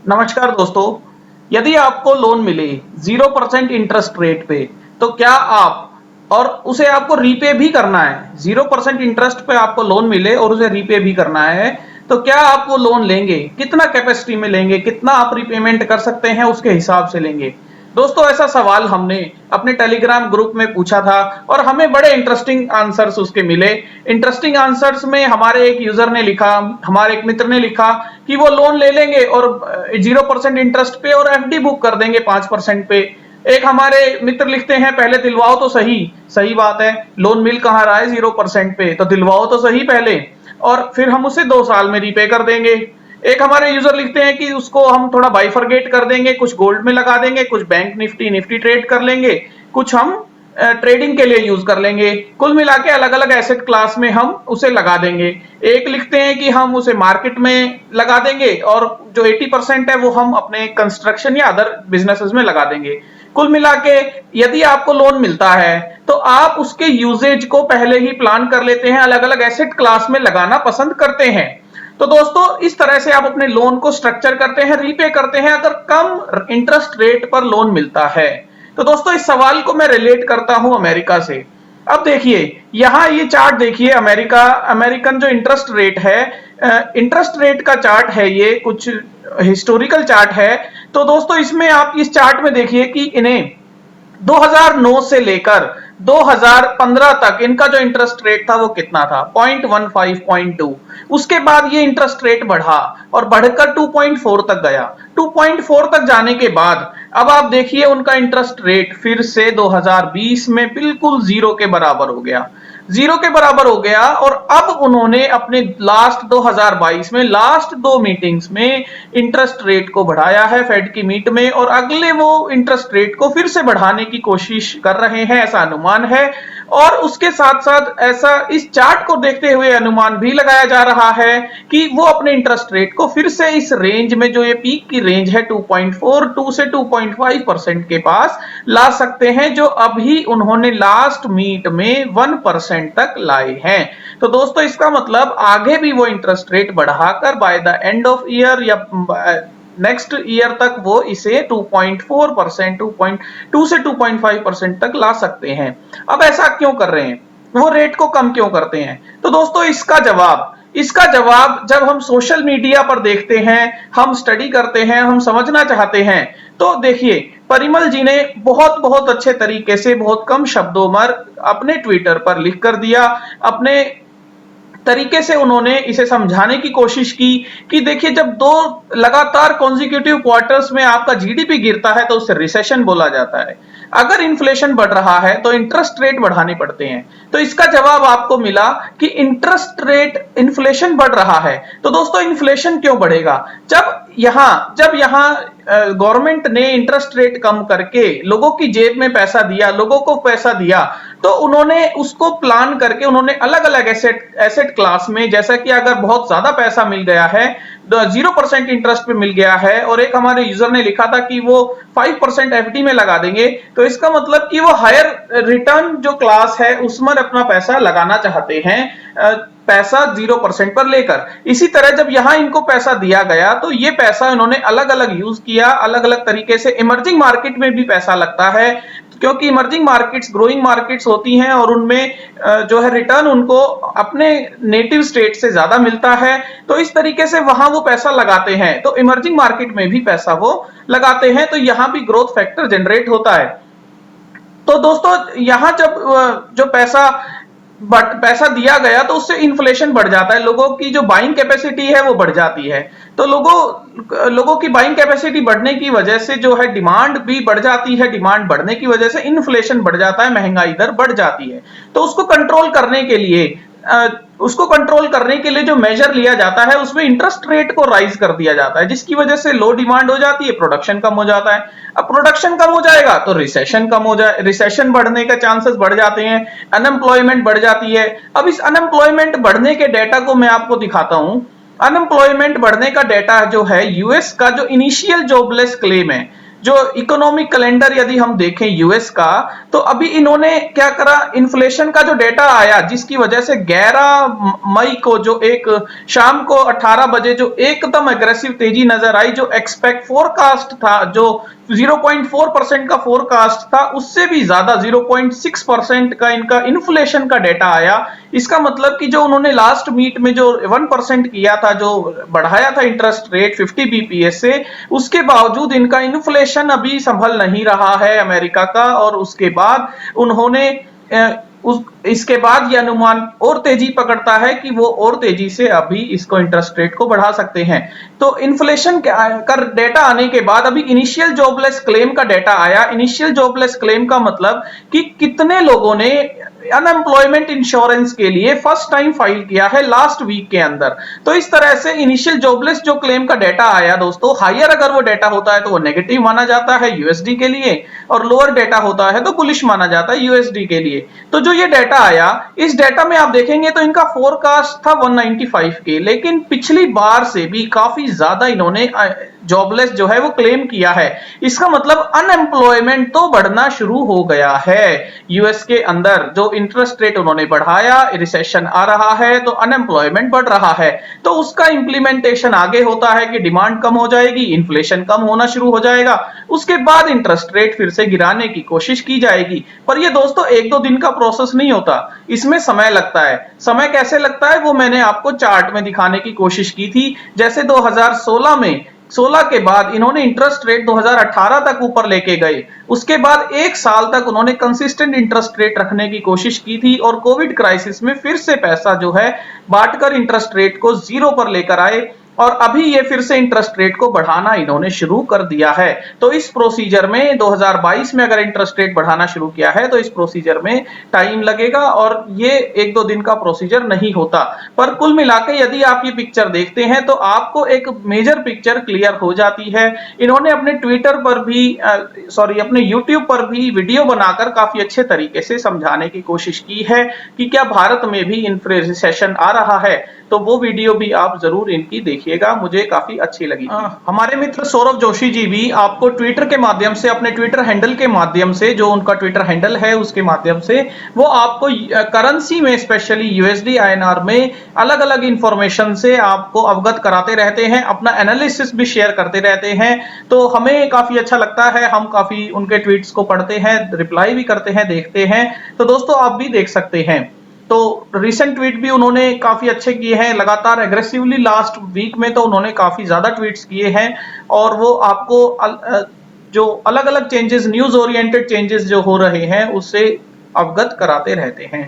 नमस्कार दोस्तों। यदि आपको लोन मिले 0% इंटरेस्ट रेट पे, तो क्या आप और उसे आपको रीपे भी करना है। 0% इंटरेस्ट पे आपको लोन मिले और उसे रीपे भी करना है, तो क्या आप वो लोन लेंगे? कितना कैपेसिटी में लेंगे? कितना आप रिपेमेंट कर सकते हैं, उसके हिसाब से लेंगे। दोस्तों, ऐसा सवाल हमने अपने टेलीग्राम ग्रुप में पूछा था और हमें बड़े इंटरेस्टिंग आंसर्स उसके मिले। इंटरेस्टिंग आंसर्स में हमारे एक यूजर ने लिखा, हमारे एक मित्र ने लिखा कि वो लोन ले लेंगे और 0% इंटरेस्ट पे और एफडी बुक कर देंगे 5% पे। एक हमारे मित्र लिखते हैं, पहले दिलवाओ तो सही। सही बात है, लोन मिल कहाँ रहा है 0% पे, तो दिलवाओ तो सही पहले, और फिर हम उसे 2 साल में रीपे कर देंगे। एक हमारे यूजर लिखते हैं कि उसको हम थोड़ा बाइफरगेट कर देंगे, कुछ गोल्ड में लगा देंगे, कुछ बैंक निफ्टी ट्रेड कर लेंगे, कुछ हम ट्रेडिंग के लिए यूज कर लेंगे। कुल मिला के अलग अलग एसेट क्लास में हम उसे लगा देंगे। एक लिखते हैं कि हम उसे मार्केट में लगा देंगे और जो 80% है वो हम अपने कंस्ट्रक्शन या अदर बिजनेसेस में लगा देंगे। कुल मिला के यदि आपको लोन मिलता है तो आप उसके यूजेज को पहले ही प्लान कर लेते हैं, अलग अलग एसेट क्लास में लगाना पसंद करते हैं। तो दोस्तों, इस तरह से आप अपने लोन को स्ट्रक्चर करते हैं, रीपे करते हैं अगर कम इंटरेस्ट रेट पर लोन मिलता है। तो दोस्तों, इस सवाल को मैं रिलेट करता हूं अमेरिका से। अब देखिए, यहां ये चार्ट देखिए, अमेरिकन जो इंटरेस्ट रेट है, इंटरेस्ट रेट का चार्ट है, ये कुछ हिस्टोरिकल चार्ट है। तो दोस्तों, इसमें आप इस चार्ट में देखिए कि इन्हें 2009 से लेकर 2015 तक इनका जो इंटरेस्ट रेट था वो कितना था, 0.15, 0.2। उसके बाद ये इंटरेस्ट रेट बढ़ा और बढ़कर 2.4 तक गया। 2.4 तक जाने के बाद अब आप देखिए उनका इंटरेस्ट रेट फिर से 2020 में बिल्कुल जीरो के बराबर हो गया। जीरो के बराबर हो गया और अब उन्होंने अपने लास्ट 2022 में लास्ट 2 मीटिंग्स में इंटरेस्ट रेट को बढ़ाया है फेड की मीट में, और अगले वो इंटरेस्ट रेट को फिर से बढ़ाने की कोशिश कर रहे हैं, ऐसा अनुमान है। और उसके साथ साथ ऐसा इस चार्ट को देखते हुए अनुमान भी लगाया जा रहा है कि वो अपने इंटरेस्ट रेट को फिर से इस रेंज में, जो ये पीक की रेंज है 2.42 से 2.5% के पास ला सकते हैं, जो अभी उन्होंने लास्ट मीट में 1% तक लाए हैं। तो दोस्तों, इसका मतलब आगे भी वो इंटरेस्ट रेट बढ़ाकर by the end of year या नेक्स्ट ईयर तक वो इसे 2.4%, 2.2 से 2.5% तक ला सकते हैं। अब ऐसा क्यों कर रहे हैं, वो रेट को कम क्यों करते हैं? तो दोस्तों, इसका जवाब जब हम सोशल मीडिया पर देखते हैं, हम स्टडी करते हैं, हम समझना चाहते हैं, तो देखिए, परिमल जी ने बहुत बहुत अच्छे तरीके से बहुत कम शब्दों में अपने ट्विटर पर लिख कर दिया। अपने तरीके से उन्होंने इसे समझाने की कोशिश की कि देखिए, जब दो लगातार कॉन्जिक्यूटिव क्वार्टर्स में आपका जीडीपी गिरता है तो उसे रिसेशन बोला जाता है। अगर इन्फ्लेशन बढ़ रहा है तो इंटरेस्ट रेट बढ़ाने पड़ते हैं। तो इसका जवाब आपको मिला कि इंटरेस्ट रेट, इन्फ्लेशन बढ़ रहा है। तो दोस्तों, इन्फ्लेशन क्यों बढ़ेगा? जब यहां गवर्नमेंट ने इंटरेस्ट रेट कम करके लोगों की जेब में पैसा दिया, लोगों को पैसा दिया, तो उन्होंने उसको प्लान करके उन्होंने अलग अलग एसेट क्लास में, जैसा कि अगर बहुत ज्यादा पैसा मिल गया है, 0% इंटरेस्ट पे मिल गया है, और एक हमारे यूजर ने लिखा था कि वो 5% एफडी में लगा देंगे, तो इसका मतलब कि वो हायर रिटर्न जो क्लास है उसमें अपना पैसा लगाना चाहते हैं, पैसा 0% पर लेकर। इसी तरह जब यहां इनको पैसा दिया गया तो ये पैसा इन्होंने अलग अलग यूज किया, अलग अलग तरीके से। इमर्जिंग मार्केट में भी पैसा लगता है, क्योंकि इमर्जिंग मार्केट्स ग्रोइंग मार्केट्स होती हैं और उनमें जो है रिटर्न उनको अपने नेटिव स्टेट से ज्यादा मिलता है, तो इस तरीके से वहां वो पैसा लगाते हैं। तो इमर्जिंग मार्केट में भी पैसा वो लगाते हैं, तो यहां भी ग्रोथ फैक्टर जनरेट होता है। तो दोस्तों, यहां जब जो पैसा दिया गया तो उससे इन्फ्लेशन बढ़ जाता है, लोगों की जो बाइंग कैपेसिटी है वो बढ़ जाती है। तो लोगों की बाइंग कैपेसिटी बढ़ने की वजह से जो है डिमांड भी बढ़ जाती है, डिमांड बढ़ने की वजह से इन्फ्लेशन बढ़ जाता है, महंगाई दर बढ़ जाती है। तो उसको कंट्रोल करने के लिए जो मेजर लिया जाता है उसमें इंटरेस्ट रेट को राइज कर दिया जाता है, जिसकी वजह से लो डिमांड हो जाती है, प्रोडक्शन कम हो जाता है। अब प्रोडक्शन कम हो जाएगा तो रिसेशन बढ़ने के चांसेस बढ़ जाते हैं, अनएम्प्लॉयमेंट बढ़ जाती है। अब इस अनएम्प्लॉयमेंट बढ़ने के डेटा को मैं आपको दिखाता हूं। अनएम्प्लॉयमेंट बढ़ने का डेटा जो है, यूएस का जो इनिशियल जॉबलेस क्लेम है, जो इकोनॉमिक कैलेंडर यदि हम देखें यूएस का, तो अभी इन्होंने क्या करा, इन्फ्लेशन का जो डेटा आया जिसकी वजह से 11 मई को जो एक शाम को 18 बजे जो एकदम एग्रेसिव तेजी नजर आई, जो एक्सपेक्ट फोरकास्ट था, जो 0.4% का फोरकास्ट था, उससे भी ज्यादा 0.6% का इनका इन्फ्लेशन का डेटा आया। इसका मतलब कि जो उन्होंने लास्ट मीट में जो 1% किया था, जो बढ़ाया था इंटरेस्ट रेट 50 बीपीएस से, उसके बावजूद इनका इन्फ्लेशन अभी संभल नहीं रहा है अमेरिका का। और उसके बाद उन्होंने इसके बाद यह अनुमान और तेजी पकड़ता है कि वो और तेजी से अभी इसको इंटरेस्ट रेट को बढ़ा सकते हैं। तो इन्फ्लेशन का डेटा आने के बाद अभी इनिशियल जॉबलेस क्लेम का डेटा आया। इनिशियल जॉबलेस क्लेम का मतलब कि कितने लोगों ने अनएम्प्लॉयमेंट इंश्योरेंस के लिए फर्स्ट टाइम फाइल किया है लास्ट वीक के अंदर। तो इस तरह से इनिशियल जॉबलेस जो क्लेम का डेटा आया दोस्तों, हायर अगर वो डेटा होता है तो वो नेगेटिव माना जाता है यूएसडी के लिए, और लोअर डेटा होता है तो बुलिश माना जाता है यूएसडी के लिए। तो जो ये डेटा आया, इस डेटा में आप देखेंगे तो इनका फोरकास्ट था 195 के, लेकिन पिछली बार से भी काफी ज्यादा इन्होंने जॉबलेस जो है वो क्लेम किया है। इसका मतलब अनएम्प्लॉयमेंट तो बढ़ना शुरू हो गया है यूएस के अंदर। जो इंटरेस्ट रेट उन्होंने बढ़ाया, रिसेशन आ रहा है तो अनएम्प्लॉयमेंट बढ़ रहा है। तो उसका इंप्लीमेंटेशन आगे होता है कि डिमांड कम हो जाएगी, इन्फ्लेशन कम होना शुरू हो जाएगा, उसके बाद इंटरेस्ट रेट फिर से गिराने की कोशिश की जाएगी। पर ये दोस्तों एक दो दिन का प्रोसेस नहीं होता, इसमें समय लगता है। समय कैसे लगता है वो मैंने आपको चार्ट में दिखाने की कोशिश की थी। जैसे 2016 में 16 के बाद इन्होंने इंटरेस्ट रेट 2018 तक ऊपर लेके गए, उसके बाद एक साल तक उन्होंने कंसिस्टेंट इंटरेस्ट रेट रखने की कोशिश की थी, और कोविड क्राइसिस में फिर से पैसा जो है बांटकर इंटरेस्ट रेट को जीरो पर लेकर आए, और अभी ये फिर से इंटरेस्ट रेट को बढ़ाना इन्होंने शुरू कर दिया है। तो इस प्रोसीजर में 2022 में अगर इंटरेस्ट रेट बढ़ाना शुरू किया है तो इस प्रोसीजर में टाइम लगेगा, और ये एक दो दिन का प्रोसीजर नहीं होता। पर कुल मिलाकर यदि आप ये पिक्चर देखते हैं तो आपको एक मेजर पिक्चर क्लियर हो जाती है। इन्होंने अपने ट्विटर पर भी अपने यूट्यूब पर भी वीडियो बनाकर काफी अच्छे तरीके से समझाने की कोशिश की है कि क्या भारत में भी रिसेशन आ रहा है। तो वो वीडियो भी आप जरूर इनकी देखिएगा, मुझे काफी अच्छी लगी। हमारे मित्र सौरभ जोशी जी भी आपको ट्विटर के माध्यम से, अपने ट्विटर हैंडल के माध्यम से, जो उनका ट्विटर हैंडल है उसके माध्यम से, वो आपको करेंसी में स्पेशली यूएसडी आईएनआर में अलग अलग इंफॉर्मेशन से आपको अवगत कराते रहते हैं, अपना एनालिसिस भी शेयर करते रहते हैं। तो हमें काफी अच्छा लगता है, हम काफी उनके ट्वीट्स को पढ़ते हैं, रिप्लाई भी करते हैं, देखते हैं। तो दोस्तों आप भी देख सकते हैं। तो रिसेंट ट्वीट भी उन्होंने काफी अच्छे किए हैं, लगातार एग्रेसिवली लास्ट वीक में तो उन्होंने काफी ज्यादा ट्वीट्स किए हैं, और वो आपको जो अलग अलग चेंजेस, न्यूज ओरिएंटेड चेंजेस जो हो रहे हैं उससे अवगत कराते रहते हैं।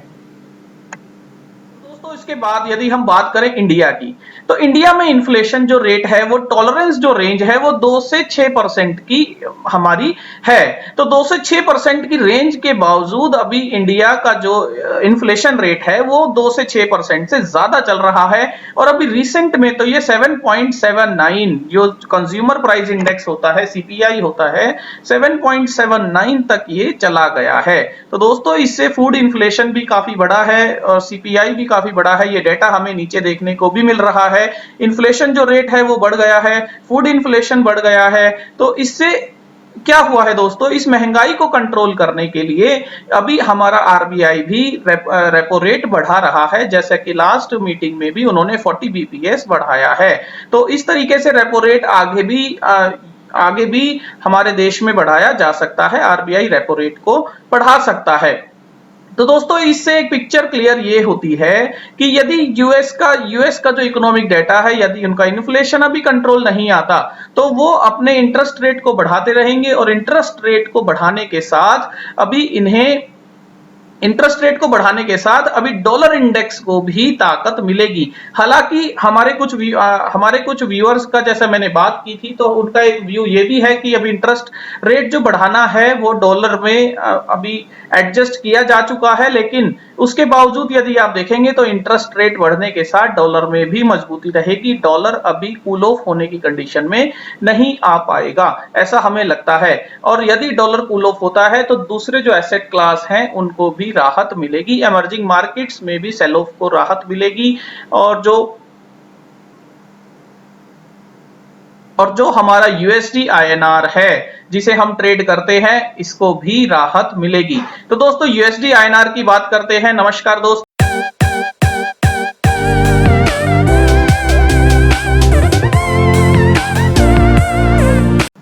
दोस्तों इसके बाद यदि हम बात करें इंडिया की, तो इंडिया में इन्फ्लेशन जो रेट है, वो टॉलरेंस जो रेंज है वो 2 से 6% की हमारी है। तो 2 से 6% की रेंज के बावजूद अभी इंडिया का जो इन्फ्लेशन रेट है वो 2 से 6% से ज्यादा चल रहा है। और अभी रिसेंट में तो ये 7.79 जो कंज्यूमर प्राइस इंडेक्स होता है, सीपीआई होता है, 7.79 तक ये चला गया है। तो दोस्तों इससे फूड इन्फ्लेशन भी काफी बड़ा है और सीपीआई भी काफी बड़ा है। ये डेटा हमें नीचे देखने को भी मिल रहा है। इन्फ्लेशन जो रेट है वो बढ़ गया है, फूड इन्फ्लेशन बढ़ गया है। तो इससे क्या हुआ है दोस्तों, इस महंगाई को कंट्रोल करने के लिए अभी हमारा आरबीआई भी रेपो रेट बढ़ा रहा है, जैसे कि लास्ट मीटिंग में भी उन्होंने 40 बीपीएस बढ़ाया है। तो इस तरीके से रेपो रेट आगे भी हमारे देश में बढ़ाया जा सकता है, आरबीआई रेपो रेट को बढ़ा सकता है। तो दोस्तों इससे एक पिक्चर क्लियर ये होती है कि यदि यूएस का जो इकोनॉमिक डेटा है, यदि उनका इन्फ्लेशन अभी कंट्रोल नहीं आता तो वो अपने इंटरेस्ट रेट को बढ़ाते रहेंगे, और इंटरेस्ट रेट को बढ़ाने के साथ अभी इन्हें इंटरेस्ट रेट को बढ़ाने के साथ अभी डॉलर इंडेक्स को भी ताकत मिलेगी। हालांकि हमारे कुछ व्यूअर्स का, जैसे मैंने बात की थी, तो उनका एक व्यू ये भी है कि अभी इंटरेस्ट रेट जो बढ़ाना है वो डॉलर में अभी एडजस्ट किया जा चुका है, लेकिन उसके बावजूद यदि आप देखेंगे तो इंटरेस्ट रेट बढ़ने के साथ डॉलर में भी मजबूती रहेगी। डॉलर अभी कूल ऑफ होने की कंडीशन में नहीं आ पाएगा, ऐसा हमें लगता है। और यदि डॉलर कूल ऑफ होता है तो दूसरे जो एसेट क्लास हैं उनको भी राहत मिलेगी, इमर्जिंग मार्केट्स में भी सेल ऑफ को राहत मिलेगी, और जो हमारा यूएसडी आईएनआर है जिसे हम ट्रेड करते हैं इसको भी राहत मिलेगी। तो दोस्तों यूएसडी आईएनआर की बात करते हैं। नमस्कार दोस्तों,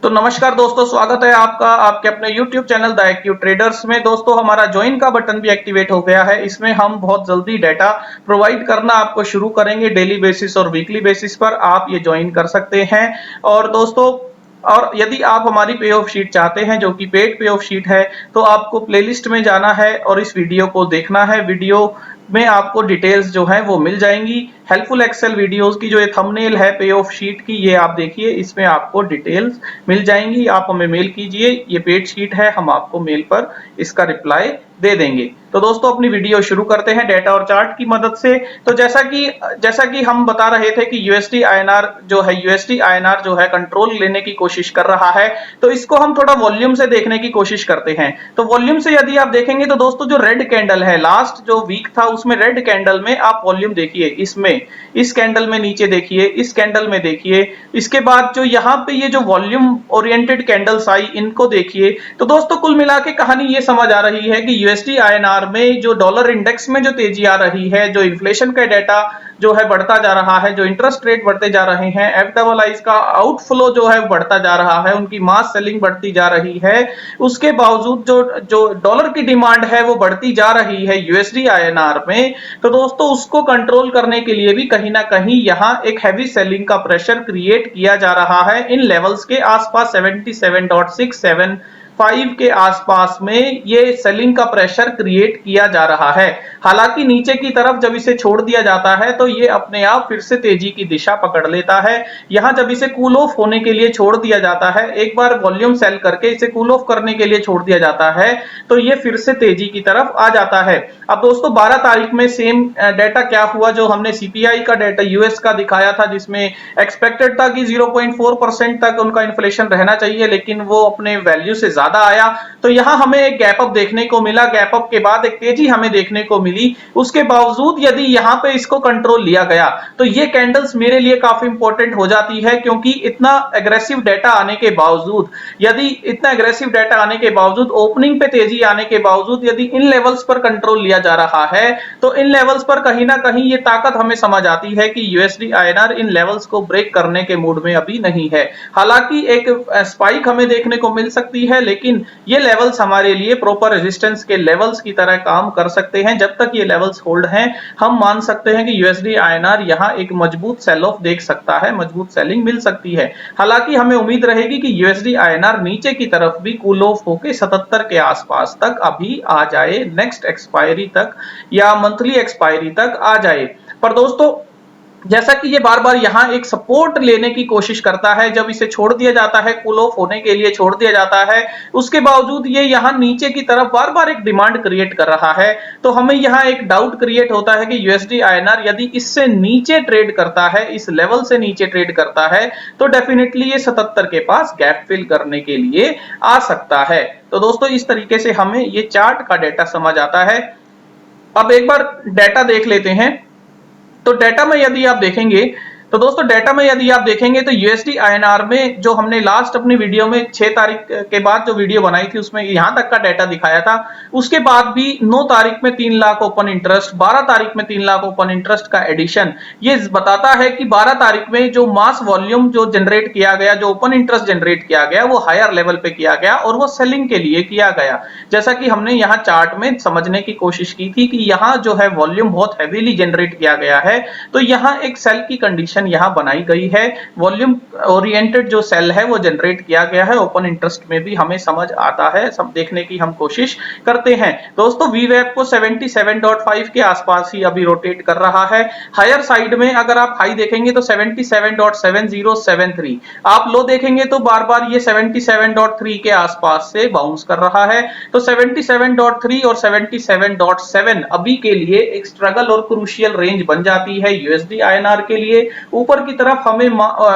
तो नमस्कार दोस्तों, स्वागत है आपका आपके अपने YouTube channel the AQ traders में। दोस्तों हमारा ज्वाइन का बटन भी एक्टिवेट हो गया है। इसमें हम बहुत जल्दी डाटा प्रोवाइड करना आपको शुरू करेंगे। डेली बेसिस और वीकली बेसिस पर आप ये ज्वाइन कर सकते हैं। और दोस्तों और यदि आप हमारी पे ऑफ शीट चाहते हैं जो कि पेड पे ऑफ शीट है, तो आपको प्लेलिस्ट में जाना है और इस वीडियो को देखना है। वीडियो में आपको डिटेल्स जो है वो मिल जाएंगी। हेल्पफुल एक्सेल वीडियोस की जो ये थंबनेल है पे ऑफ शीट की, ये आप देखिए, इसमें आपको डिटेल्स मिल जाएंगी। आप हमें मेल कीजिए, ये पेड शीट है, हम आपको मेल पर इसका रिप्लाई दे देंगे। तो दोस्तों अपनी वीडियो शुरू करते हैं डेटा और चार्ट की मदद से। तो जैसा कि हम बता रहे थे कि यूएसडी आईएनआर जो है कंट्रोल लेने की कोशिश कर रहा है, तो इसको हम थोड़ा वॉल्यूम से देखने की कोशिश करते हैं। तो वॉल्यूम से यदि आप देखेंगे तो दोस्तों जो रेड कैंडल है, लास्ट जो वीक था उसमें रेड कैंडल में आप वॉल्यूम देखिए, इसमें इस कैंडल में नीचे देखिए, इस कैंडल में देखिए, इसके बाद जो यहाँ पे ये जो वॉल्यूम ओरिएंटेड कैंडल्स आई इनको देखिए। तो दोस्तों कुल मिला के कहानी ये समझ आ रही है कि यूएसडी आईएनआर में जो डॉलर इंडेक्स में जो तेजी आ रही है, जो इन्फ्लेशन का डाटा जो है बढ़ता जा रहा है, जो इंटरेस्ट रेट बढ़ते जा रहे हैं, एफडब्ल्यूआईज का आउटफ्लो जो है बढ़ता जा रहा है, उनकी मास सेलिंग बढ़ती जा रही है, उसके बावजूद जो डॉलर की डिमांड है वो बढ़ती जा रही है यूएसडी आईएनआर में। तो दोस्तों उसको कंट्रोल करने के लिए भी कहीं ना कहीं यहाँ एक हैवी सेलिंग का प्रेशर क्रिएट किया जा रहा है। इन लेवल्स के आसपास 77.675 के आसपास में ये सेलिंग का प्रेशर क्रिएट किया जा रहा है। हालांकि नीचे की तरफ जब इसे छोड़ दिया जाता है तो ये अपने आप फिर से तेजी की दिशा पकड़ लेता है। यहां जब इसे कूल ऑफ होने के लिए छोड़ दिया जाता है, एक बार वॉल्यूम सेल करके इसे कूल ऑफ करने के लिए छोड़ दिया जाता है, तो ये फिर से तेजी की तरफ आ जाता है। अब दोस्तों 12 तारीख में सेम डाटा क्या हुआ जो हमने सीपीआई का डाटा यूएस का दिखाया था, जिसमें एक्सपेक्टेड था कि 0.4% तक उनका इन्फ्लेशन रहना चाहिए, लेकिन वो अपने वैल्यू से ज्यादा आया। तो यहां हमें एक गैप अप देखने को मिला, गैप अप के बाद एक तेजी हमें देखने को मिली। उसके बावजूद यदि यहां पे इसको कंट्रोल लिया गया तो ये कैंडल्स मेरे लिए काफी इंपॉर्टेंट हो जाती है, क्योंकि इतना एग्रेसिव डाटा आने के बावजूद, ओपनिंग पे तेजी आने के बावजूद यदि इन लेवल्स पर कंट्रोल लिया जा रहा है, तो इन लेवल्स पर कहीं ना कहीं ये ताकत हमें समझ आती है कि यूएसडी आईएनआर इन लेवल्स को ब्रेक करने के मूड में अभी नहीं है। हालांकि एक स्पाइक हमें देखने को मिल सकती है, लेकिन ये लेवल्स हमारे लिए प्रॉपर रेजिस्टेंस के लेवल्स की तरह काम कर सकते हैं। जब तक ये लेवल्स होल्ड हैं, हम मान सकते हैं कि यूएसडी आईएनआर यहां एक मजबूत सेल ऑफ देख सकता है, मजबूत सेलिंग मिल सकती है। हालांकि हमें उम्मीद रहेगी कि यूएसडी आईएनआर नीचे की तरफ भी कूल ऑफ होकर 77 के आसपास तक अभी आ जाए, नेक्स्ट एक्सपायरी तक या मंथली एक्सपायरी तक आ जाए। पर दोस्तों जैसा कि ये बार बार यहाँ एक सपोर्ट लेने की कोशिश करता है, जब इसे छोड़ दिया जाता है, कूल ऑफ होने के लिए छोड़ दिया जाता है, उसके बावजूद ये यहाँ नीचे की तरफ बार बार एक डिमांड क्रिएट कर रहा है। तो हमें यहाँ एक डाउट क्रिएट होता है कि यूएसडी आईएनआर यदि इससे नीचे ट्रेड करता है, इस लेवल से नीचे ट्रेड करता है, तो डेफिनेटली ये 77 के पास गैप फिल करने के लिए आ सकता है। तो दोस्तों इस तरीके से हमें ये चार्ट का डेटा समझ आता है। अब एक बार डेटा देख लेते हैं। तो डेटा में यदि आप देखेंगे तो यूएसडी आईएनआर में जो हमने लास्ट अपनी वीडियो में 6 तारीख के बाद जो वीडियो बनाई थी उसमें यहां तक का डेटा दिखाया था। उसके बाद भी 9 तारीख में 3 लाख ओपन इंटरेस्ट, 12 तारीख में 3 लाख ओपन इंटरेस्ट का एडिशन, ये बताता है कि 12 तारीख में जो मास वॉल्यूम जो जनरेट किया गया, जो ओपन इंटरेस्ट जनरेट किया गया, वो हायर लेवल पे किया गया और वो सेलिंग के लिए किया गया। जैसा कि हमने यहाँ चार्ट में समझने की कोशिश की थी कि यहाँ जो है वॉल्यूम बहुत हैवीली जनरेट किया गया है, तो यहाँ एक सेल की कंडीशन यहाँ बनाई गई है। वॉल्यूम ओरिएंटेड जो सेल है वो जनरेट किया गया है। ओपन इंटरेस्ट में भी हमें समझ आता है, सब देखने की हम कोशिश करते हैं। दोस्तों वीवैप को 77.5 के आसपास ही अभी रोटेट कर रहा है। हायर साइड में अगर आप हाई देखेंगे तो 77.7073, आप लो देखेंगे तो बार बार ये 77.3 के आसपास से बाउंस कर रहा है। तो 77.3 और 77.7 अभी के लिए एक स्ट्रगल और क्रूशियल रेंज बन जाती है यूएसडी आईएनआर के लिए। ऊपर की तरफ हमें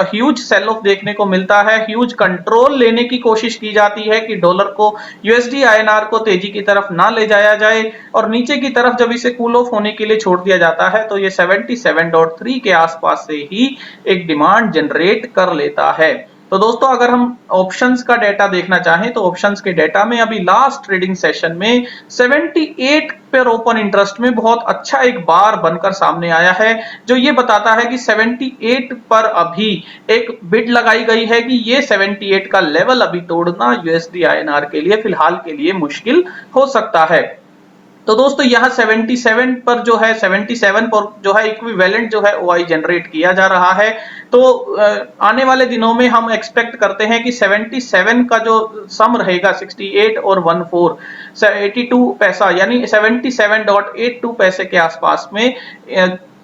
ह्यूज सेल ऑफ देखने को मिलता है, ह्यूज कंट्रोल लेने की कोशिश की जाती है कि डॉलर को, यूएसडी आईएनआर को तेजी की तरफ ना ले जाया जाए, और नीचे की तरफ जब इसे कूल ऑफ होने के लिए छोड़ दिया जाता है तो ये 77.3 के आसपास से ही एक डिमांड जनरेट कर लेता है। तो दोस्तों अगर हम ऑप्शंस का डेटा देखना चाहें तो ऑप्शंस के डेटा में अभी लास्ट ट्रेडिंग सेशन में 78 पर ओपन इंटरेस्ट में बहुत अच्छा एक बार बनकर सामने आया है, जो ये बताता है कि 78 पर अभी एक बिड लगाई गई है कि ये 78 का लेवल अभी तोड़ना यूएसडी आईएनआर के लिए फिलहाल के लिए मुश्किल हो सकता है। तो दोस्तों यहाँ 77 पर जो है 77 पर जो है इक्विवेलेंट जो है ओआई जनरेट किया जा रहा है। तो आने वाले दिनों में हम एक्सपेक्ट करते हैं कि 77 का जो सम रहेगा 68 और 14 82 पैसा यानी 77.82 पैसे के आसपास में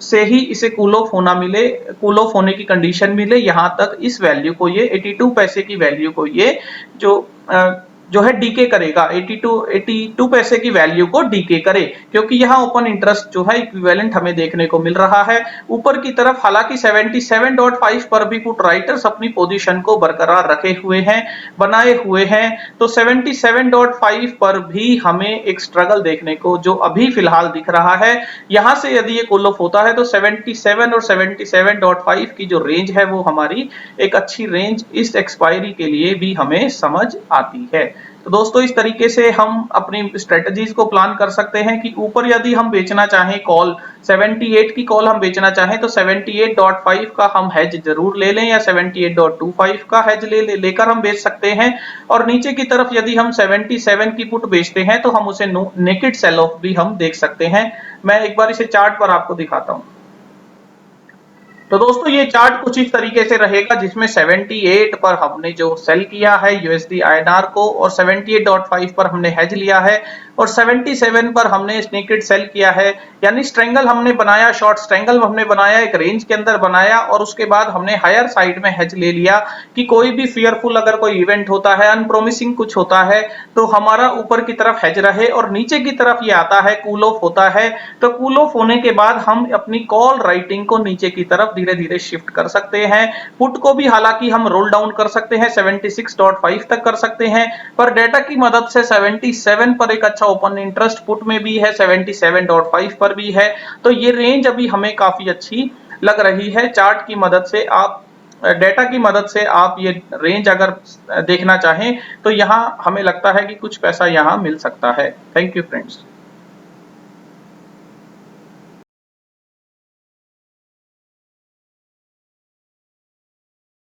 से ही इसे कूल ऑफ होना मिले, कूल ऑफ होने की कंडीशन मिले, यहाँ तक इस वैल्यू को ये 82 पैसे की वैल्यू को ये जो है डीके करेगा, 82 पैसे की वैल्यू को डीके करे, क्योंकि यहाँ ओपन इंटरेस्ट जो है इक्विवेलेंट हमें देखने को मिल रहा है ऊपर की तरफ। हालांकि 77.5 पर भी पुट राइटर्स अपनी पोजीशन को बरकरार रखे हुए हैं, बनाए हुए हैं। तो 77.5 पर भी हमें एक स्ट्रगल देखने को जो अभी फिलहाल दिख रहा है। यहां से यदि ये कूल ऑफ होता है तो 77 और 77.5 की जो रेंज है वो हमारी एक अच्छी रेंज इस एक्सपायरी के लिए भी हमें समझ आती है। तो दोस्तों इस तरीके से हम अपनी स्ट्रेटजीज को प्लान कर सकते हैं कि ऊपर यदि हम बेचना चाहें कॉल 78 की कॉल हम बेचना चाहें तो 78.5 का हम हेज जरूर ले लें या 78.25 का हेज लेकर हम बेच सकते हैं। और नीचे की तरफ यदि हम 77 की पुट बेचते हैं तो हम उसे नेकेड सेल ऑफ भी हम देख सकते हैं। मैं एक बार इसे चार्ट पर आपको दिखाता हूं। तो दोस्तों ये चार्ट कुछ इस तरीके से रहेगा, जिसमें 78 पर हमने जो सेल किया है यूएसडी आईएनआर को और 78.5 पर हमने हेज लिया है और 77 पर हमने स्नेकेड सेल किया है, यानी स्ट्रेंगल हमने बनाया, शॉर्ट स्ट्रेंगल हमने बनाया, एक रेंज के अंदर बनाया और उसके बाद हमने हायर साइड में हेज ले लिया कि कोई भी फियरफुल अगर कोई इवेंट होता है, अनप्रोमिसिंग कुछ होता है तो हमारा ऊपर की तरफ हेज रहे और नीचे की तरफ ये आता है कूल ऑफ होता है। तो कूल ऑफ होने के बाद हम अपनी कॉल राइटिंग को नीचे की तरफ धीरे धीरे शिफ्ट कर सकते हैं। पुट को भी हालांकि हम रोल डाउन कर सकते हैं, 76.5 तक कर सकते हैं, पर डेटा की मदद से 77 पर एक अच्छा ओपन इंटरेस्ट पुट में भी है, 77.5 पर भी है। तो ये रेंज अभी हमें काफी अच्छी लग रही है। चार्ट की मदद से आप, डेटा की मदद से आप ये रेंज अगर देखना चाहें तो यहाँ हमें लगता है कि कुछ पैसा यहाँ मिल सकता है। Thank you friends.